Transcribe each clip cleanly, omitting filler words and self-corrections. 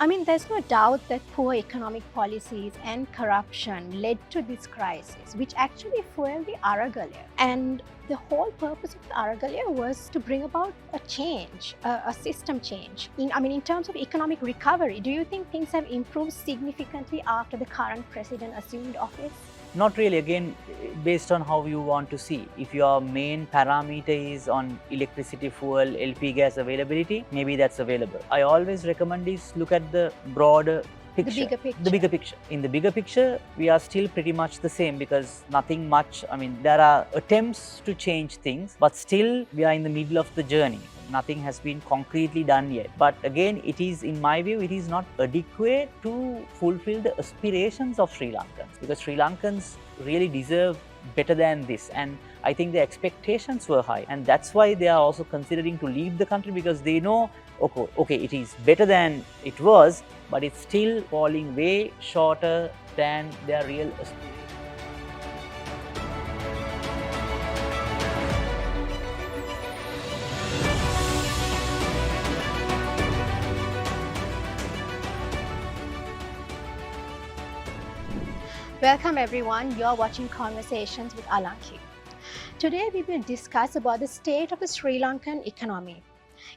I mean, there's no doubt that poor economic policies and corruption led to this crisis, which actually fueled the Aragalia. And the whole purpose of the Aragalia was to bring about a change, a system change. In terms of economic recovery, do you think things have improved significantly after the current president assumed office? Not really, again, based on how you want to see. If your main parameter is on electricity, fuel, LP gas availability, maybe that's available. I always recommend is look at the broader picture. The bigger picture. In the bigger picture, we are still pretty much the same because nothing much, there are attempts to change things, but still we are in the middle of the journey. Nothing has been concretely done yet. But again, it is, in my view, it is not adequate to fulfill the aspirations of Sri Lankans, because Sri Lankans really deserve better than this. And I think the expectations were high, and that's why they are also considering to leave the country, because they know, okay, it is better than it was, but it's still falling way shorter than their real aspirations. Welcome everyone, you're watching Conversations with Alanki. Today we will discuss about the state of the Sri Lankan economy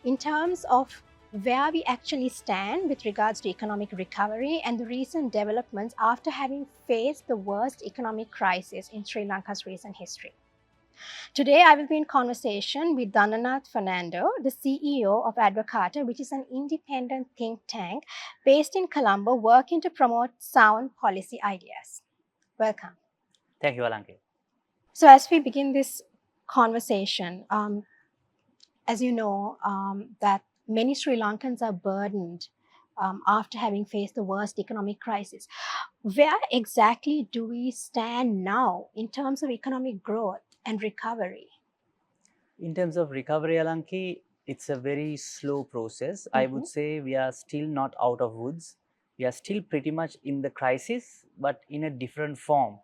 in terms of where we actually stand with regards to economic recovery and the recent developments after having faced the worst economic crisis in Sri Lanka's recent history. Today I will be in conversation with Dhananath Fernando, the CEO of Advocata, which is an independent think tank based in Colombo working to promote sound policy ideas. Welcome. Thank you, Alanki. So as we begin this conversation, as you know, that many Sri Lankans are burdened after having faced the worst economic crisis. Where exactly do we stand now in terms of economic growth and recovery? In terms of recovery, Alanki, it's a very slow process. I would say we are still not out of woods. We are still pretty much in the crisis, but in a different form.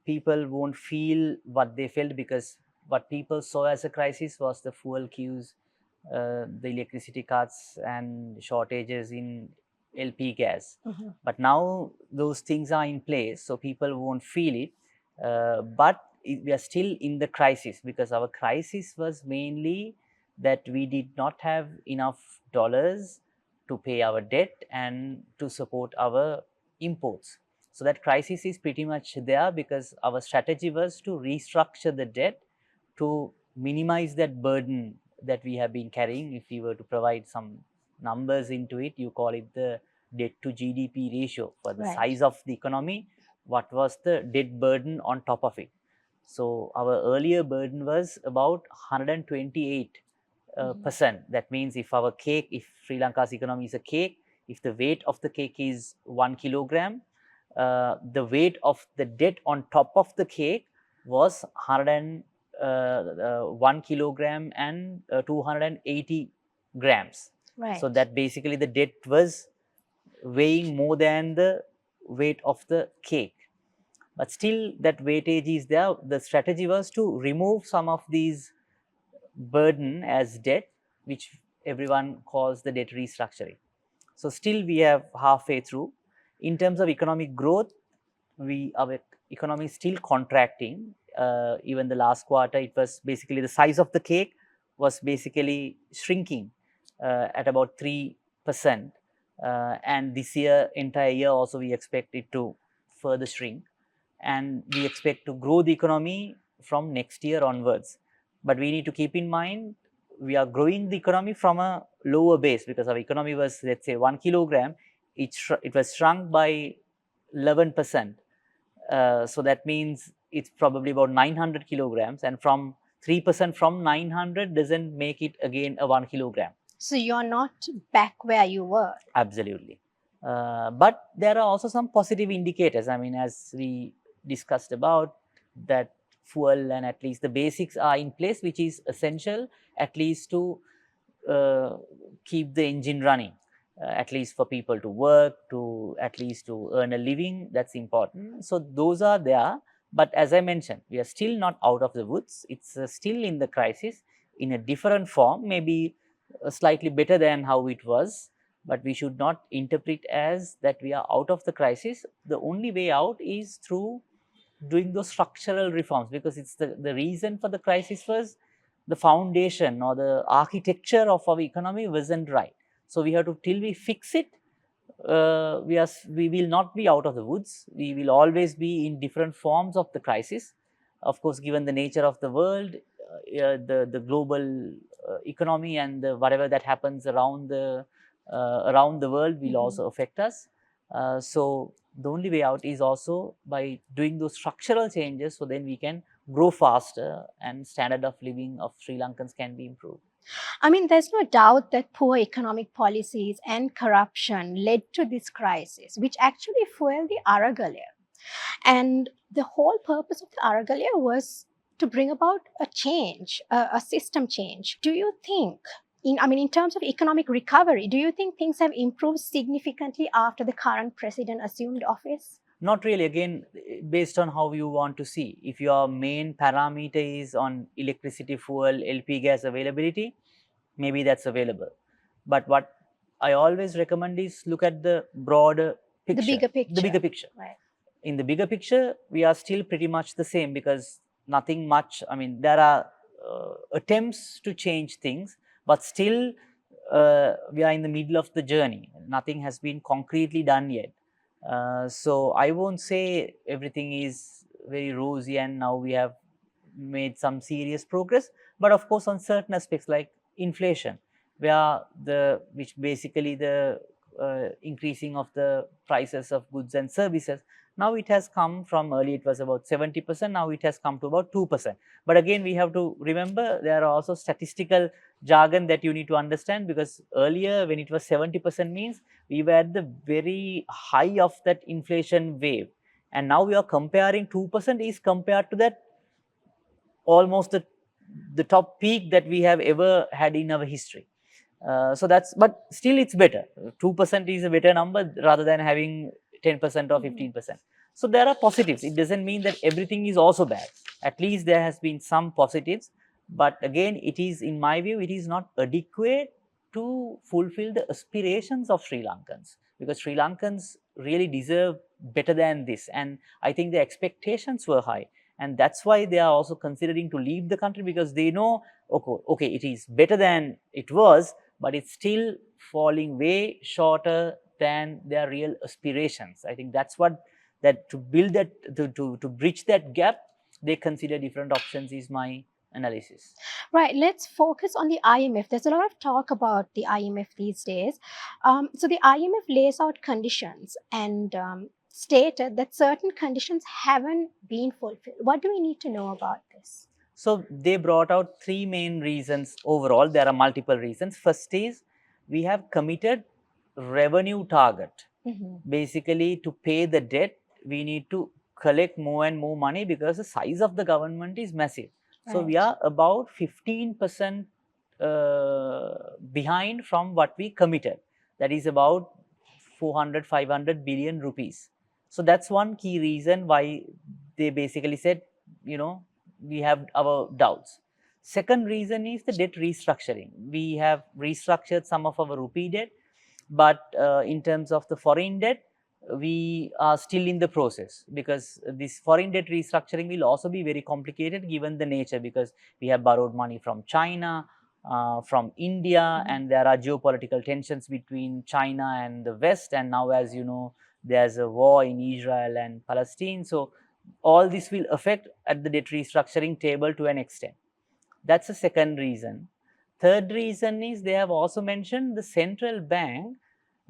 People won't feel what they felt, because what people saw as a crisis was the fuel queues, the electricity cuts and shortages in LP gas. But now those things are in place, so people won't feel it. But we are still in the crisis, because our crisis was mainly that we did not have enough dollars to pay our debt and to support our imports. So that crisis is pretty much there, because our strategy was to restructure the debt to minimize that burden that we have been carrying. If we were to provide some numbers into it, you call it the debt to GDP ratio. For the size of the economy, what was the debt burden on top of it? So our earlier burden was about 128%. That means if Sri Lanka's economy is a cake, if the weight of the cake is 1 kilogram, the weight of the debt on top of the cake was 1 kilogram and 280 grams. Right. So that basically the debt was weighing more than the weight of the cake. But still that weightage is there. The strategy was to remove some of these burden as debt, which everyone calls the debt restructuring. So still we have halfway through. In terms of economic growth, our economy is still contracting. Even the last quarter, it was basically the size of the cake was basically shrinking at about 3%. And this year, entire year also, we expect it to further shrink. And we expect to grow the economy from next year onwards. But we need to keep in mind, we are growing the economy from a lower base, because our economy was, let's say, 1 kilogram. It was shrunk by 11%. So that means it's probably about 900 kilograms. And from 3% from 900 doesn't make it again a 1 kilogram. So you're not back where you were. Absolutely. But there are also some positive indicators. As we discussed about, that fuel and at least the basics are in place, which is essential at least to keep the engine running, at least for people to work, to at least to earn a living. That's important. So those are there. But as I mentioned, we are still not out of the woods. It's still in the crisis in a different form, maybe slightly better than how it was. but we should not interpret as that we are out of the crisis. The only way out is through doing those structural reforms, because it's the reason for the crisis was the foundation or the architecture of our economy wasn't right. So we have to, till we fix it, we will not be out of the woods. We will always be in different forms of the crisis. Of course, given the nature of the world, the global economy and whatever that happens around the world will also affect us. So the only way out is also by doing those structural changes, so then we can grow faster and standard of living of Sri Lankans can be improved. I mean, there's no doubt that poor economic policies and corruption led to this crisis, which actually fueled the Aragalia. And the whole purpose of the Aragalia was to bring about a change, a system change. Do you think, in terms of economic recovery, do you think things have improved significantly after the current president assumed office? Not really. Again, based on how you want to see. If your main parameter is on electricity, fuel, LP gas availability, maybe that's available. But what I always recommend is look at the broader picture. The bigger picture. The bigger picture. Right. In the bigger picture, we are still pretty much the same, because nothing much, I mean, there are attempts to change things, but still we are in the middle of the journey. Nothing has been concretely done yet. So I won't say everything is very rosy and now we have made some serious progress, but of course on certain aspects like inflation, which basically the increasing of the prices of goods and services, now it has come from, earlier it was about 70%, now it has come to about 2%. But again, we have to remember there are also statistical jargon that you need to understand, because earlier when it was 70% means we were at the very high of that inflation wave, and now we are comparing 2% is compared to that almost the top peak that we have ever had in our history. So that's, but still it's better. 2% is a better number rather than having 10% or 15%. So there are positives. It doesn't mean that everything is also bad. At least there has been some positives. But again, it is, in my view, it is not adequate to fulfill the aspirations of Sri Lankans, because Sri Lankans really deserve better than this. And I think the expectations were high. And that's why they are also considering to leave the country, because they know, okay, it is better than it was, but it's still falling way shorter than their real aspirations. I think that's what, that to build that, to bridge that gap, they consider different options is my analysis. Right, let's focus on the IMF. There's a lot of talk about the IMF these days. So the IMF lays out conditions and stated that certain conditions haven't been fulfilled. What do we need to know about this? So they brought out three main reasons overall. There are multiple reasons. First is, we have committed revenue target. Basically, to pay the debt, we need to collect more and more money, because the size of the government is massive. So we are about 15% behind from what we committed. That is about 400, 500 billion rupees. So that's one key reason why they basically said, we have our doubts. Second reason is the debt restructuring. We have restructured some of our rupee debt, but in terms of the foreign debt, we are still in the process, because this foreign debt restructuring will also be very complicated given the nature, because we have borrowed money from China, from India, and there are geopolitical tensions between China and the West, and now, as you know, there's a war in Israel and Palestine. So all this will affect at the debt restructuring table to an extent. That's the second reason. Third reason is, they have also mentioned the central bank,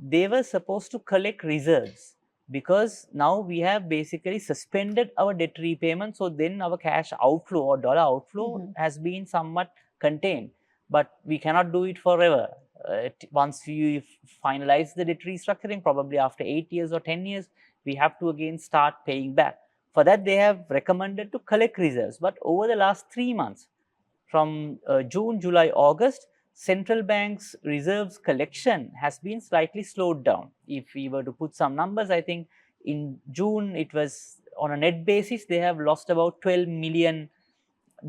they were supposed to collect reserves, because now we have basically suspended our debt repayment. So then our cash outflow or dollar outflow has been somewhat contained, but we cannot do it forever. Once we finalize the debt restructuring, probably after 8 years or 10 years, we have to again start paying back. For that, they have recommended to collect reserves. But over the last 3 months, from June, July, August, central bank's reserves collection has been slightly slowed down. If we were to put some numbers, I think in June, it was on a net basis, they have lost about $12 million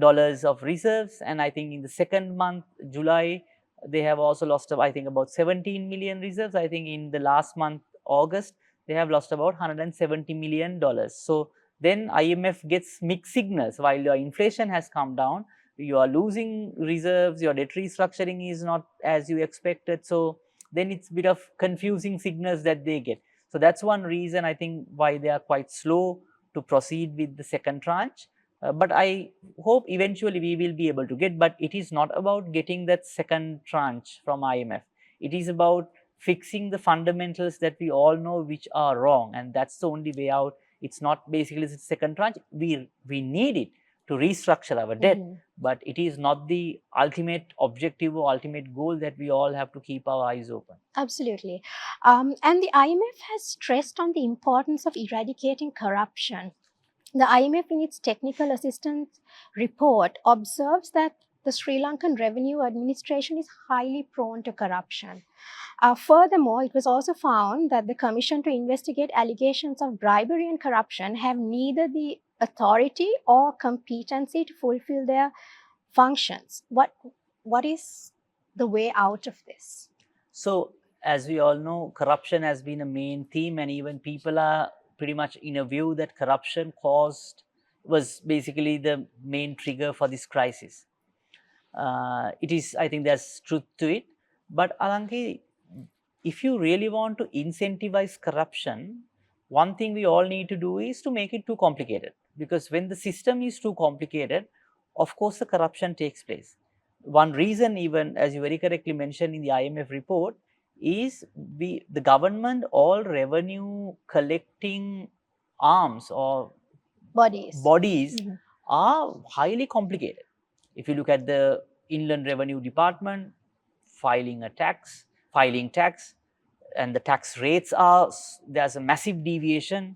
of reserves. And I think in the second month, July, They have also lost, I think, about 17 million reserves. I think in the last month, August, they have lost about $170 million. So then IMF gets mixed signals. While your inflation has come down, you are losing reserves, your debt restructuring is not as you expected. So then it's a bit of confusing signals that they get. So that's one reason I think why they are quite slow to proceed with the second tranche. But I hope eventually we will be able to get, but it is not about getting that second tranche from IMF. It is about fixing the fundamentals that we all know which are wrong, and that's the only way out. It's not basically the second tranche. We need it to restructure our debt, but it is not the ultimate objective or ultimate goal that we all have to keep our eyes open. Absolutely. And the IMF has stressed on the importance of eradicating corruption. The IMF, in its technical assistance report, observes that the Sri Lankan revenue administration is highly prone to corruption. Furthermore, it was also found that the Commission to investigate allegations of bribery and corruption have neither the authority or competency to fulfill their functions. What is the way out of this? So, as we all know, corruption has been a main theme, and even people are pretty much in a view that corruption was basically the main trigger for this crisis. It is, I think there's truth to it. But Alanki, if you really want to incentivize corruption, one thing we all need to do is to make it too complicated. Because when the system is too complicated, of course the corruption takes place. One reason, even as you very correctly mentioned in the IMF report, is the government, all revenue collecting arms or bodies are highly complicated. If you look at the Inland Revenue Department, filing tax, and the tax rates there's a massive deviation,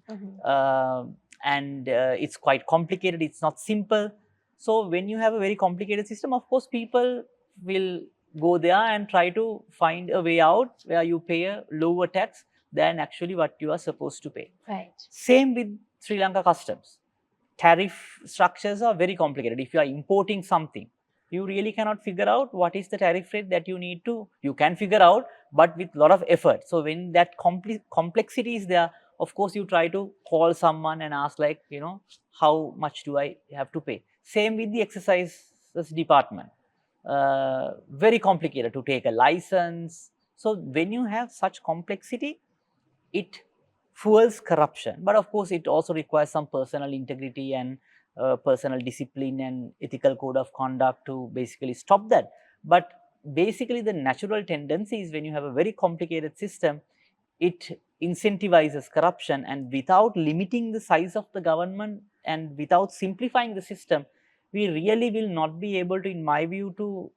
and it's quite complicated. It's not simple. So when you have a very complicated system, of course, people will go there and try to find a way out where you pay a lower tax than actually what you are supposed to pay. Right. Same with Sri Lanka customs. Tariff structures are very complicated. If you are importing something, you really cannot figure out what is the tariff rate that you need to. You can figure out, but with a lot of effort. So when that complexity is there, of course, you try to call someone and ask, like, how much do I have to pay? Same with the exercises department. Very complicated to take a license. So when you have such complexity, it fuels corruption. But of course, it also requires some personal integrity and personal discipline and ethical code of conduct to basically stop that. But basically, the natural tendency is when you have a very complicated system, it incentivizes corruption, and without limiting the size of the government and without simplifying the system, we really will not be able to, in my view, to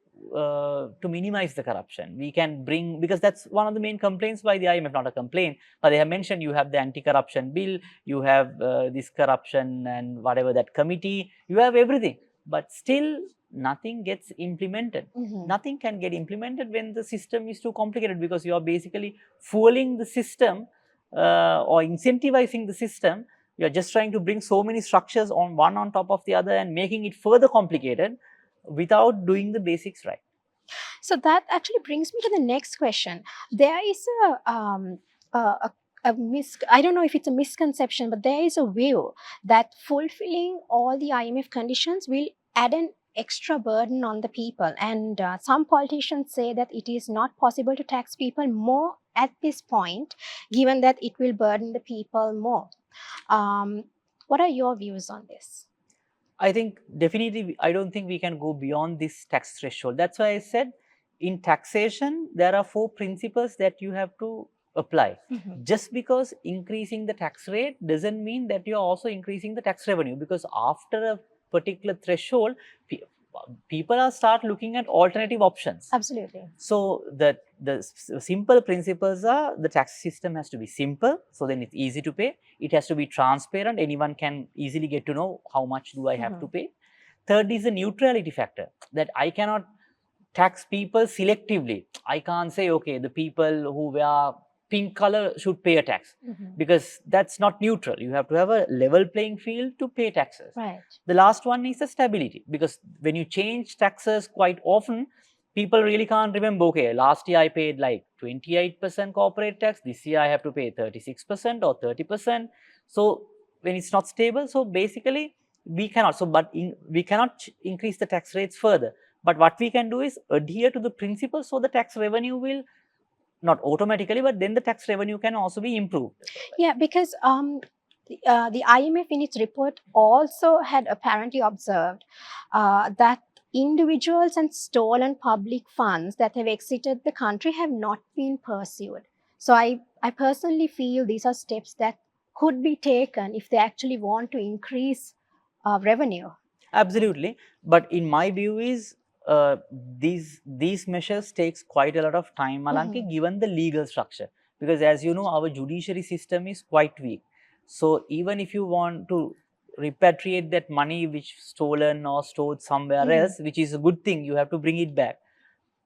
minimize the corruption. We can bring, because that's one of the main complaints by the IMF, not a complaint, but they have mentioned you have the anti-corruption bill, you have this corruption and whatever that committee, you have everything, but still nothing gets implemented. Nothing can get implemented when the system is too complicated, because you are basically fueling the system or incentivizing the system. You are just trying to bring so many structures on one on top of the other and making it further complicated without doing the basics right. So that actually brings me to the next question. There is I don't know if it's a misconception, but there is a view that fulfilling all the IMF conditions will add an extra burden on the people. And some politicians say that it is not possible to tax people more at this point, given that it will burden the people more. What are your views on this? I think definitely, I don't think we can go beyond this tax threshold. That's why I said in taxation, there are 4 principles that you have to apply. Just because increasing the tax rate doesn't mean that you are also increasing the tax revenue, because after a particular threshold, people are start looking at alternative options. Absolutely. So the simple principles are, the tax system has to be simple, so then it's easy to pay. It has to be transparent. Anyone can easily get to know how much do I have to pay. Third is the neutrality factor, that I cannot tax people selectively. I can't say, okay, the people who wear pink color should pay a tax, because that's not neutral. You have to have a level playing field to pay taxes. Right. The last one is the stability, because when you change taxes quite often, people really can't remember, okay, last year I paid like 28% corporate tax, this year I have to pay 36% or 30%. So when it's not stable, so basically we cannot, we cannot increase the tax rates further. But what we can do is adhere to the principle, so the tax revenue will not automatically, but then the tax revenue can also be improved. Yeah, because the IMF in its report also had apparently observed that individuals and stolen public funds that have exited the country have not been pursued. So I personally feel these are steps that could be taken if they actually want to increase revenue. Absolutely, but in my view is these measures takes quite a lot of time, Alanki, Mhm. given the legal structure, because as you know, our judiciary system is quite weak. So even if you want to repatriate that money which stolen or stored somewhere Mhm. else, which is a good thing, you have to bring it back.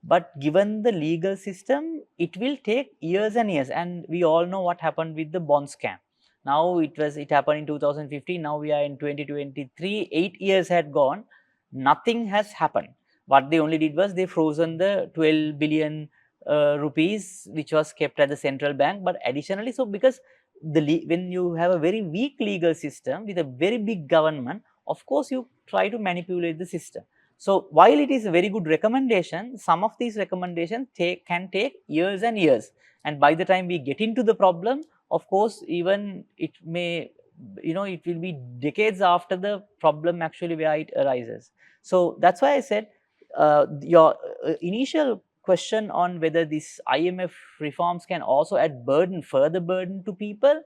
But given the legal system, it will take years and years, and we all know what happened with the bond scam. Now it happened in 2015, now we are in 2023, 8 years had gone, nothing has happened. What they only did was they frozen the 12 billion rupees which was kept at the central bank. But additionally, so because when you have a very weak legal system with a very big government, of course you try to manipulate the system. So while it is a very good recommendation, some of these recommendations can take years and years, and by the time we get into the problem, of course, even it may, it will be decades after the problem actually where it arises. So that's why I said your initial question on whether these IMF reforms can also add further burden to people.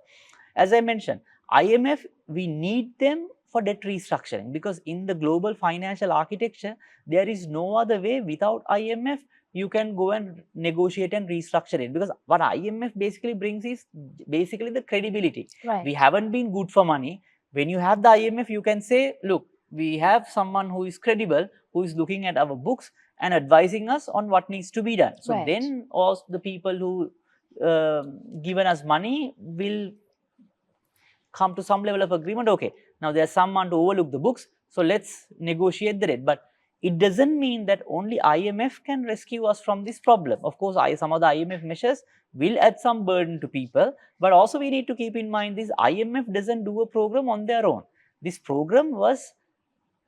As I mentioned, IMF, we need them for debt restructuring, because in the global financial architecture, there is no other way. Without IMF, you can go and negotiate and restructure it, because what IMF basically brings is basically the credibility. We Right. haven't been good for money. When you have the IMF, you can say, look, we have someone who is credible, who is looking at our books and advising us on what needs to be done. So Right. then all the people who given us money will come to some level of agreement. Okay, now there's someone to overlook the books, so let's negotiate the rate. But it doesn't mean that only IMF can rescue us from this problem. Of course, some of the IMF measures will add some burden to people, but also we need to keep in mind this: IMF doesn't do a program on their own. This program was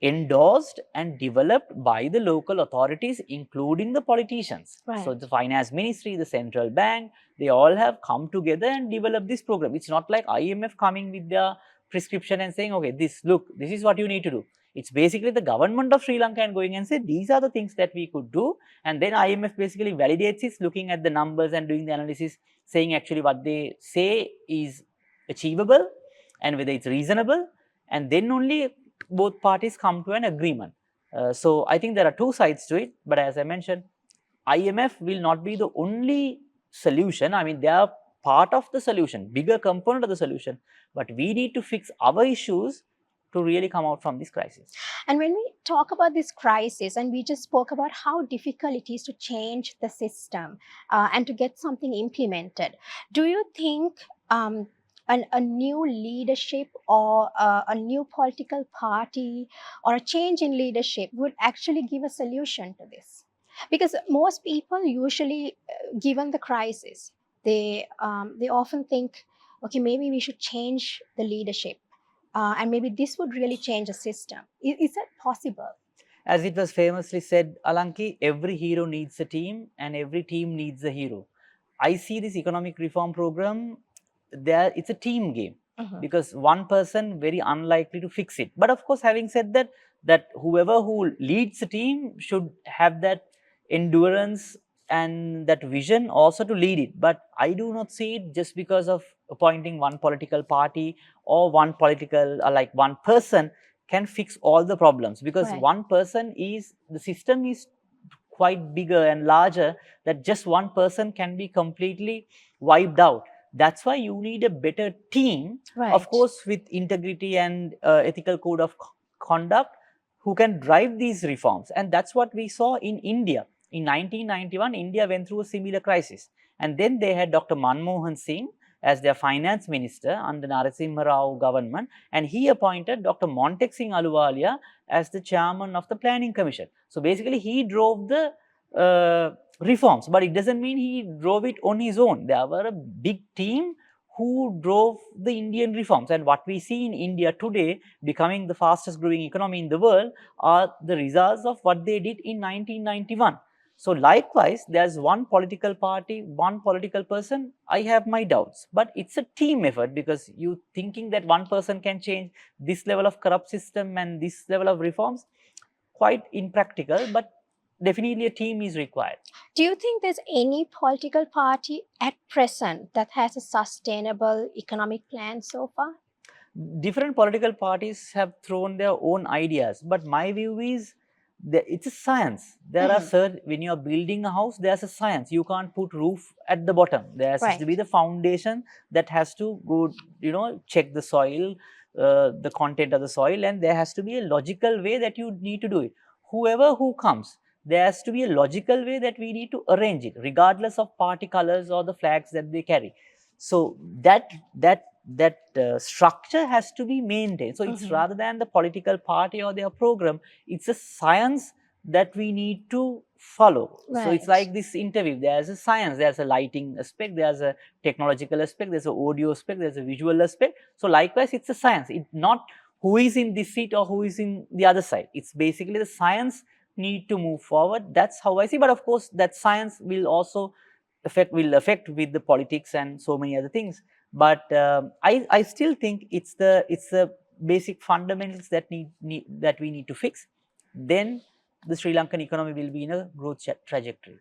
endorsed and developed by the local authorities, including the politicians. So Right. the finance ministry, the central bank, they all have come together and developed this program. It's not like IMF coming with their prescription and saying, okay, this is what you need to do. It's basically the government of Sri Lanka and going and say, these are the things that we could do. And then IMF basically validates it, looking at the numbers and doing the analysis, saying actually what they say is achievable and whether it's reasonable. And then only both parties come to an agreement. So I think there are two sides to it, but as I mentioned, IMF will not be the only solution. I mean, they are part of the solution, bigger component of the solution, but we need to fix our issues to really come out from this crisis. And when we talk about this crisis, and we just spoke about how difficult it is to change the system and to get something implemented, do you think a new leadership or a new political party or a change in leadership would actually give a solution to this? Because most people usually, given the crisis, they often think, okay, maybe we should change the leadership and maybe this would really change the system. Is that possible? As it was famously said, Alanki, every hero needs a team and every team needs a hero. I see this economic reform program, there it's a team game, Mhm. because one person very unlikely to fix it. But of course, having said that, whoever who leads a team should have that endurance and that vision also to lead it. But I do not see it just because of appointing one political party or one political like one person can fix all the problems, because Right. one person is, the system is quite bigger and larger, that just one person can be completely wiped out. That's why you need a better team, of Right. course, with integrity and ethical code of conduct, who can drive these reforms. And that's what we saw in India. In 1991, India went through a similar crisis. And then they had Dr. Manmohan Singh as their finance minister under Narasimha Rao government, and he appointed Dr. Montek Singh Ahluwalia as the chairman of the planning commission. So basically, he drove the reforms, but it doesn't mean he drove it on his own. There were a big team who drove the Indian reforms, and what we see in India today becoming the fastest growing economy in the world are the results of what they did in 1991. So likewise, there's one political party, one political person, I have my doubts, but it's a team effort, because you thinking that one person can change this level of corrupt system and this level of reforms, quite impractical, but definitely a team is required. Do you think there's any political party at present that has a sustainable economic plan so far? Different political parties have thrown their own ideas, but my view is that it's a science. There are certain, when you are building a house, there's a science. You can't put roof at the bottom. There has to be the foundation that has to go, check the soil, the content of the soil, and there has to be a logical way that you need to do it. Whoever who comes, there has to be a logical way that we need to arrange it, regardless of party colors or the flags that they carry. So that structure has to be maintained. So it's rather than the political party or their program, it's a science that we need to follow. So it's like this interview. There's a science, there's a lighting aspect, there's a technological aspect, there's an audio aspect, there's a visual aspect. So likewise, it's a science. It's not who is in this seat or who is in the other side. It's basically the science need to move forward. That's how I see. But of course, that science will also affect with the politics and so many other things. But I still think it's the basic fundamentals that that we need to fix. Then the Sri Lankan economy will be in a growth trajectory.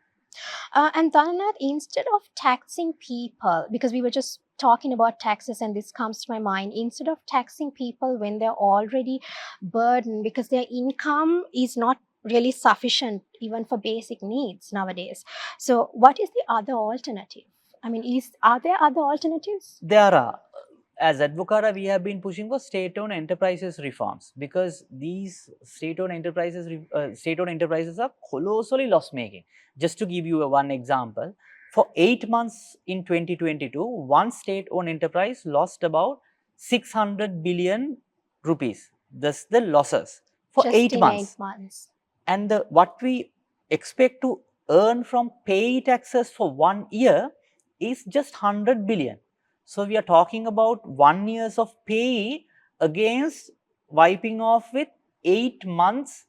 And Dhananath, instead of taxing people, because we were just talking about taxes and this comes to my mind, instead of taxing people when they're already burdened because their income is not really sufficient even for basic needs nowadays. So what is the other alternative? I mean, are there other alternatives? There are. As Advocata, we have been pushing for state-owned enterprises reforms, because these state-owned enterprises are colossally loss-making. Just to give you one example, for 8 months in 2022, one state-owned enterprise lost about 600 billion rupees. That's the losses for Just 8 in months. 8 months. And what we expect to earn from pay taxes for 1 year is just 100 billion. So we are talking about 1 years of pay against wiping off with 8 months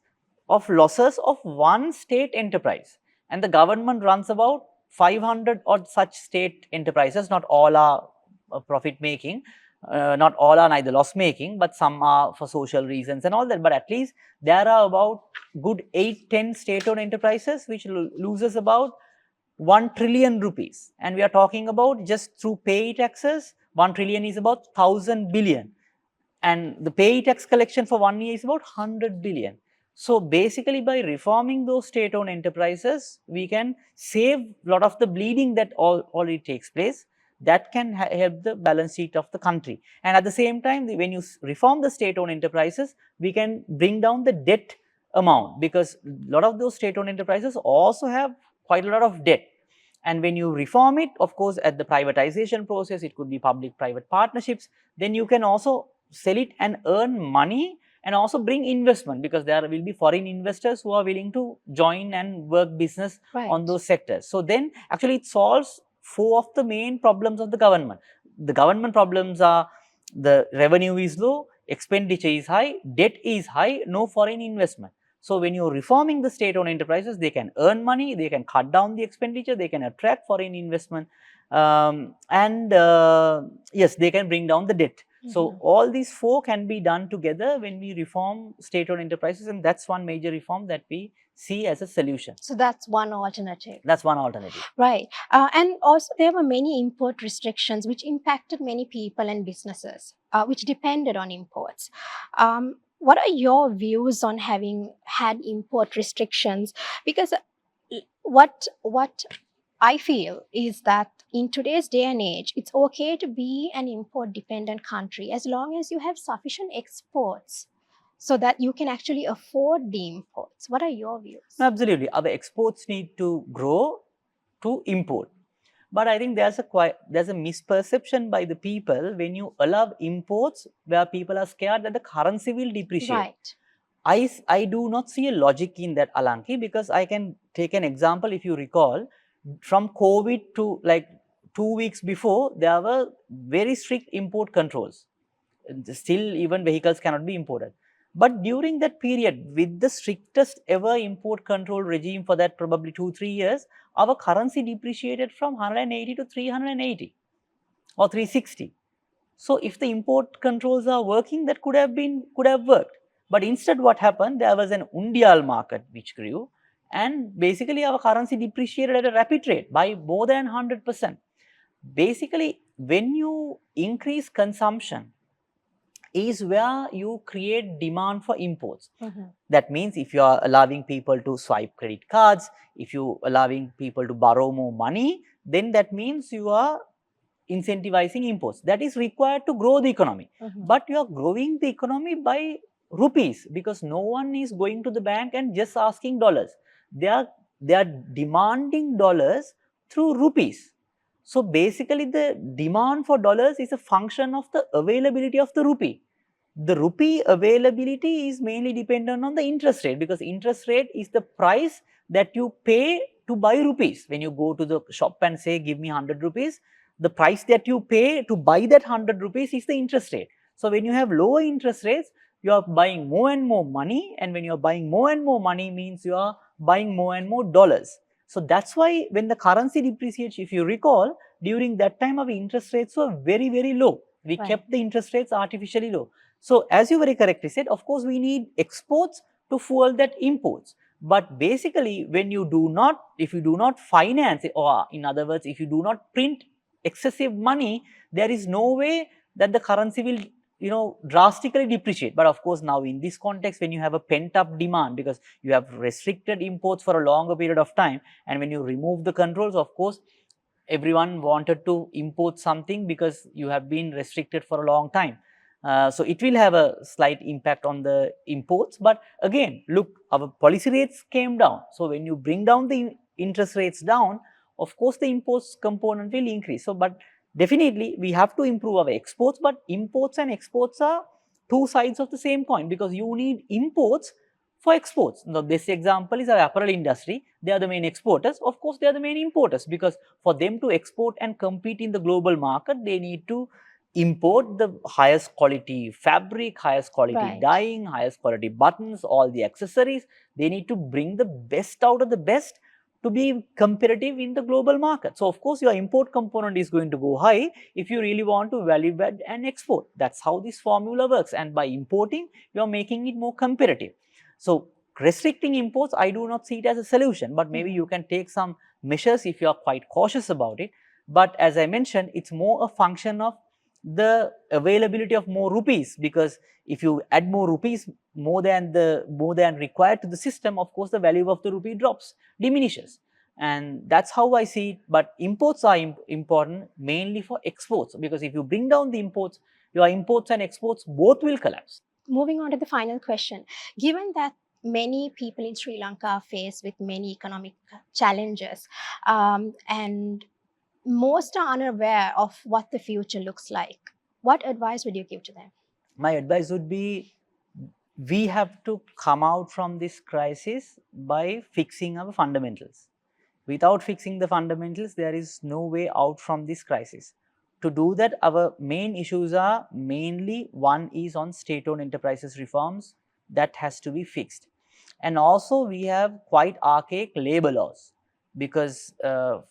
of losses of one state enterprise. And the government runs about 500 odd such state enterprises. Not all are profit making, not all are neither loss making, but some are for social reasons and all that. But at least there are about good 8-10 state-owned enterprises which loses about 1 trillion rupees, and we are talking about just through pay taxes. 1 trillion is about 1,000 billion, and the pay tax collection for 1 year is about 100 billion. So basically, by reforming those state-owned enterprises, we can save a lot of the bleeding that already takes place. That can help the balance sheet of the country. And at the same time, when you reform the state-owned enterprises, we can bring down the debt amount, because a lot of those state-owned enterprises also have quite a lot of debt. And when you reform it, of course, at the privatization process, it could be public-private partnerships, then you can also sell it and earn money and also bring investment, because there will be foreign investors who are willing to join and work business on those sectors. So then actually it solves 4 of the main problems of the government. The government problems are the revenue is low, expenditure is high, debt is high, no foreign investment. So when you're reforming the state-owned enterprises, they can earn money, they can cut down the expenditure, they can attract foreign investment, and yes, they can bring down the debt. So all these 4 can be done together when we reform state-owned enterprises, and that's one major reform that we see as a solution. So that's one alternative. That's one alternative. Right. And also there were many import restrictions which impacted many people and businesses which depended on imports. What are your views on having had import restrictions? Because what I feel is that in today's day and age, it's okay to be an import dependent country as long as you have sufficient exports so that you can actually afford the imports. What are your views? Absolutely. Our exports need to grow to import. But I think there's a misperception by the people when you allow imports where people are scared that the currency will depreciate. Right. I do not see a logic in that, Alanki, because I can take an example. If you recall, from COVID to like 2 weeks before, there were very strict import controls. Still, even vehicles cannot be imported. But during that period, with the strictest ever import control regime for that probably 2-3 years, our currency depreciated from 180 to 380 or 360. So if the import controls are working, that could have worked. But instead, what happened? There was an undial market which grew, and basically our currency depreciated at a rapid rate by more than 100%. Basically, when you increase consumption, is where you create demand for imports. That means if you are allowing people to swipe credit cards, if you allowing people to borrow more money, then that means you are incentivizing imports. That is required to grow the economy. But you are growing the economy by rupees, because no one is going to the bank and just asking dollars. They are demanding dollars through rupees. So basically, the demand for dollars is a function of the availability of the rupee. The rupee availability is mainly dependent on the interest rate, because interest rate is the price that you pay to buy rupees. When you go to the shop and say, give me 100 rupees, the price that you pay to buy that 100 rupees is the interest rate. So when you have lower interest rates, you are buying more and more money, and when you are buying more and more money means you are buying more and more dollars. So that's why when the currency depreciates, if you recall, during that time our interest rates were very, very low. We kept the interest rates artificially low. So as you very correctly said, of course we need exports to fuel that imports. But basically, when you do not, if you do not finance it, or in other words, if you do not print excessive money, there is no way that the currency will, drastically depreciate. But of course, now in this context, when you have a pent up demand, because you have restricted imports for a longer period of time, and when you remove the controls, of course, everyone wanted to import something because you have been restricted for a long time. So it will have a slight impact on the imports. But again, look, our policy rates came down. So when you bring down the interest rates down, of course the imports component will increase. So but definitely we have to improve our exports, but imports and exports are two sides of the same coin, because you need imports for exports. Now, this example is our apparel industry. They are the main exporters. Of course, they are the main importers, because for them to export and compete in the global market, they need to import the highest quality fabric, highest quality dyeing, highest quality buttons, all the accessories. They need to bring the best out of the best to be competitive in the global market. So, of course, your import component is going to go high if you really want to value add and export. That's how this formula works. And by importing, you are making it more competitive. So, restricting imports, I do not see it as a solution, but maybe you can take some measures if you are quite cautious about it. But as I mentioned, it's more a function of the availability of more rupees, because if you add more rupees more than required to the system, of course the value of the rupee diminishes, and that's how I see it. But imports are important mainly for exports, because if you bring down the imports, your imports and exports both will collapse. Moving on to the final question, given that many people in Sri Lanka are faced with many economic challenges, and most are unaware of what the future looks like, what advice would you give to them? My advice would be, we have to come out from this crisis by fixing our fundamentals. Without fixing the fundamentals, there is no way out from this crisis. To do that, our main issues are mainly, one is on state-owned enterprises reforms that has to be fixed. And also we have quite archaic labor laws, because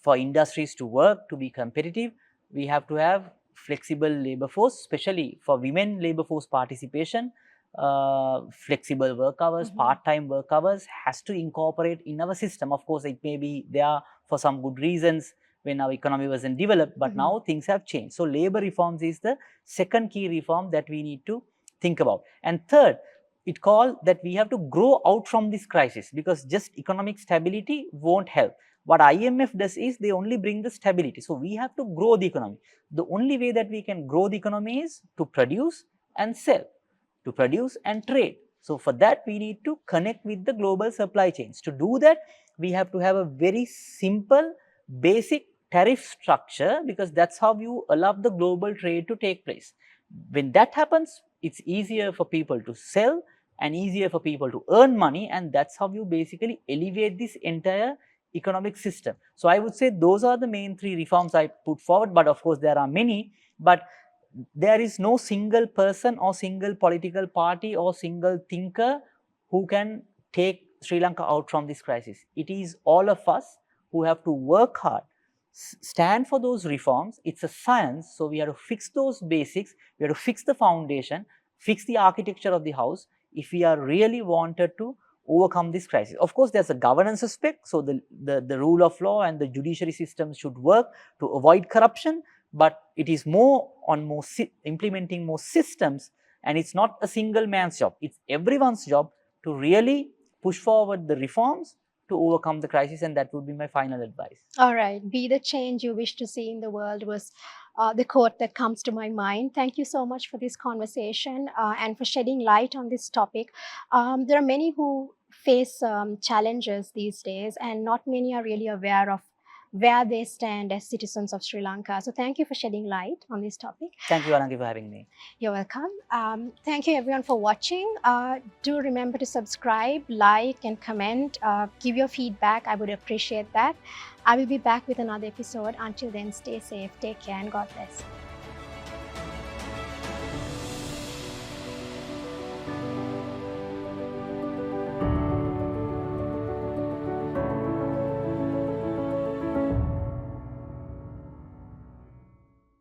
for industries to work, to be competitive, we have to have flexible labor force, especially for women labor force participation. Flexible work hours, part-time work hours has to incorporate in our system. Of course, it may be there for some good reasons when our economy wasn't developed, but now things have changed. So labor reforms is the second key reform that we need to think about. And third, it called that we have to grow out from this crisis, because just economic stability won't help. What IMF does is they only bring the stability. So we have to grow the economy. The only way that we can grow the economy is to produce and sell, to produce and trade. So for that, we need to connect with the global supply chains. To do that, we have to have a very simple, basic tariff structure, because that's how you allow the global trade to take place. When that happens, it's easier for people to sell and easier for people to earn money, and that's how you basically elevate this entire economic system. So I would say those are the main three reforms I put forward, but of course there are many, but there is no single person or single political party or single thinker who can take Sri Lanka out from this crisis. It is all of us who have to work hard, stand for those reforms. It's a science, so we have to fix those basics, we have to fix the foundation, fix the architecture of the house if we are really wanted to overcome this crisis. Of course, there's a governance aspect, so the rule of law and the judiciary system should work to avoid corruption, but it is more on implementing more systems, and it's not a single man's job, it's everyone's job to really push forward the reforms to overcome the crisis, and that would be my final advice. All right, be the change you wish to see in the world was the quote that comes to my mind. Thank you so much for this conversation and for shedding light on this topic. There are many who face challenges these days, and not many are really aware of where they stand as citizens of Sri Lanka. So thank you for shedding light on this topic. Thank you, Alanki, for having me. You're welcome. Thank you everyone for watching. Do remember to subscribe, like, and comment. Give your feedback. I would appreciate that. I will be back with another episode. Until then, stay safe, take care, and God bless.